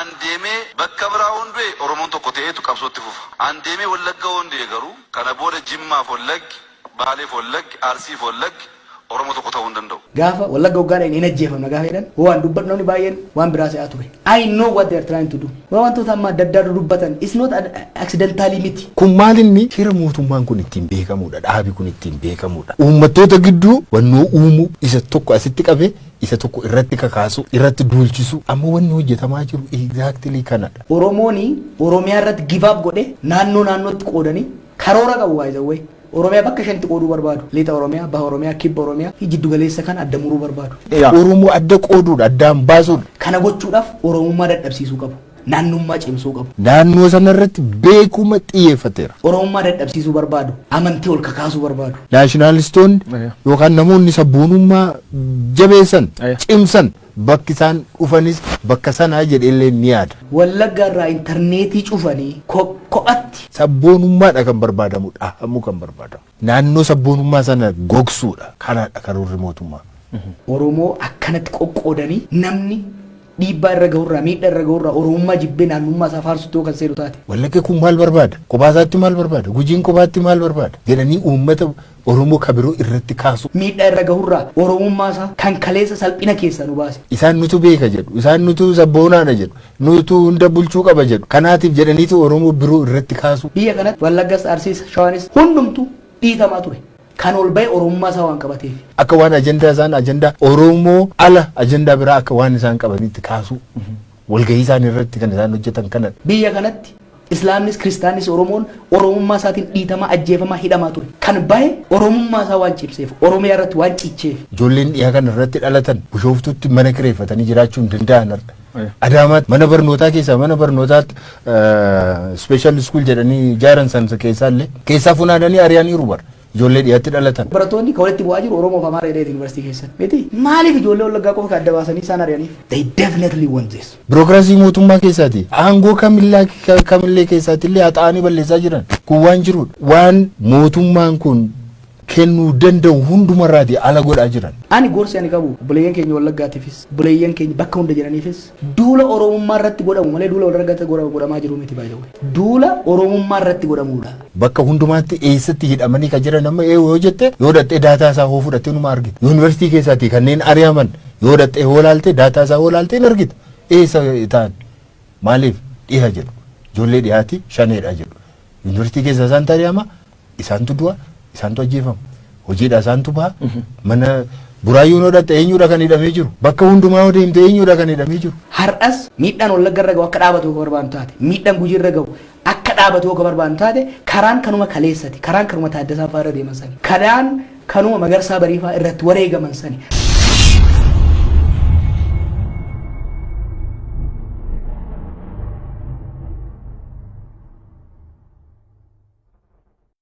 Andeme bakka biraa hundee Oromoon tokko ta'eetu qabsootti fufa. Andeme wallagga hundee garuu kana booda Jimmaaf wallaggi, Baaleef wallaggi, Arsiif wallaggi Oromoo tokko ta'uu hin danda'u. Gaafa wallagga hoggaadhaan hin ajjeefamne gaafa jedhan waan dubbatu namni baay'een waan biraa se'aa ture. I know what they are trying to do. Wantoota amma adda addaa dubbatan is not accidentally miti. Kun maalinni hira mootummaan kun ittiin beekamudha. Dhaabi kun ittiin beekamudha. Uummattoota gidduu wannoo uumuu isa tokko asitti qabee isa tokko irratti kakaasu irratti duulchisu amma wanni hojjetamaa jiru exactly kanadha. Oromooni Oromiyaa irratti give up godhe naannootti qoodanii karoora qabu waa isa Oromiyaa bakka shanti qooduu barbaadu. Lixa Oromiyaa, Baha Oromiyaa, Kibba Oromiyaa fi jiddu galeessa kan adda muruu barbaadu. Oromoo adda qooduudha, addaan baasuudha. Kana gochuudhaaf Oromummaa dadhabsiisuu qabu. Naannummaa cimsuu qabu. Naannoo sanarratti beekuma xiyyeeffateera. Oromummaa dadhabsiisuu barbaadu. Amantii ol kakaasuu barbaadu. Naashinaalistoonni yookaan namoonni sabboonummaa jabeessan, cimsan bakki isaan dhufanis bakka sanaa jedheellee ni yaada. Wallagga irraa intarneetii cufanii kophatti sabboonummaadha kan barbaadamudha. Hammuu kan barbaadamu. Naannoo sabboonummaa sana gogsuudha. Kanaadha karoorri mootummaa. Oromoo akkanatti qoqqoodanii namni dhiibbaa irra gahurraa miidhaa irra gahurraa Oromummaa jibbee naannummaa isaa faarsutti yoo kan seenu taate. Wallagga kun maal barbaada? Qophaatti maal barbaada? Gujiin qophaatti maal barbaada? Jedhanii uummata Oromoo kabiroo irratti kaasu. Miidhaa irra gahurraa Oromummaa isaa kan kaleessa salphina keessa nu baase. Isaan nutu beeka jedhu, isaan nutu sabboonaadha jedhu, nutu hunda bulchuu qaba jedhu. Kanaatiif jedhaniitu Oromoo biroo irratti kaasu. Biyya kanatti Wallaggas, Arsiis, Shawaanis hundumtu dhiitamaa ture. Kan ol bahe Oromummaa isaa waan qabateef. Akka waan ajandaa isaan ajandaa Oromoo ala ajandaa biraa akka waan isaan qabanitti kaasu. Walgahii isaan irratti kan isaan hojjetan kanadha. Biyya kanatti Islaamnis Kiristaanis Oromoon Oromummaa isaatiin dhiitamaa ajjeefamaa hidhamaa ture. Kan bahe Oromummaa isaa waan cibseef Oromiyaa irratti waan cicheef. Ijoolleen dhiyaa kana irratti dhalatan bishooftutti mana kireeffatanii jiraachuu hin danda'an. Adaamaatti mana barnootaa keessaa mana barnootaatti special school jedhanii ijaaran sana keessaallee keessaa funaananii ari'aniiru bara. Ijoollee dhiyaatti dhalatan. Barattoonni kan walitti bu'aa jiru Oromoo fi Amaaraa Eedee Yuunivarsiitii keessatti. Miti maaliif ijoollee Wallaggaa qofa adda baasanii isaan ari'aniif? They definitely want this. Birookiraasii mootummaa keessaati. Aangoo kamillee keessaatti illee haxaa'anii balleessaa jiran. Kun waan jirudha. Waan mootummaan kun kennuu danda'u hundumarraati ala godhaa jiran. Ani gorsi ani qabu buleeyyan keenya Wallaggaatiifis buleeyyan keenya bakka hunda jiraniifis duula Oromummaa irratti godhamu malee duula walirratti godhamaa jiru miti baay'ee. Duula Oromummaa irratti godhamudha. Bakka hundumaatti eessatti hidhamanii kan jiran amma yoo jette yoo dhattee daataa isaa hoo fudhattee numa argita. Yuunivarsiitii keessaati kanneen ari'aman yoo dhattee hoo laaltee daataa isaa hoo laaltee hin argita. Eessa ta'an maaliif dhiha jedhu ijoollee dhiyaati shaneedha jedhu. Yuunivarsiitii keessa isaan ari'ama isaantu du'a. Isaantu ajjeefama. Hojiidha isaantu baha. Mana buraayyuun hodhatte eenyudha kan hidhamee jiru. Bakka hundumaa deemte eenyudha kan hidhamee jiru. Har'as miidhaan Wallagga irra gahu akka dhaabatu akka barbaadu taate. Miidhaan Gujii irra gahu akka dhaabatu akka barbaadu taate karaan kanuma kaleessati. Karaan kanuma Taaddasaa fa'aa irra deeman sani. Karaan kanuma Magarsaa Bariifaa irratti wareegaman sani.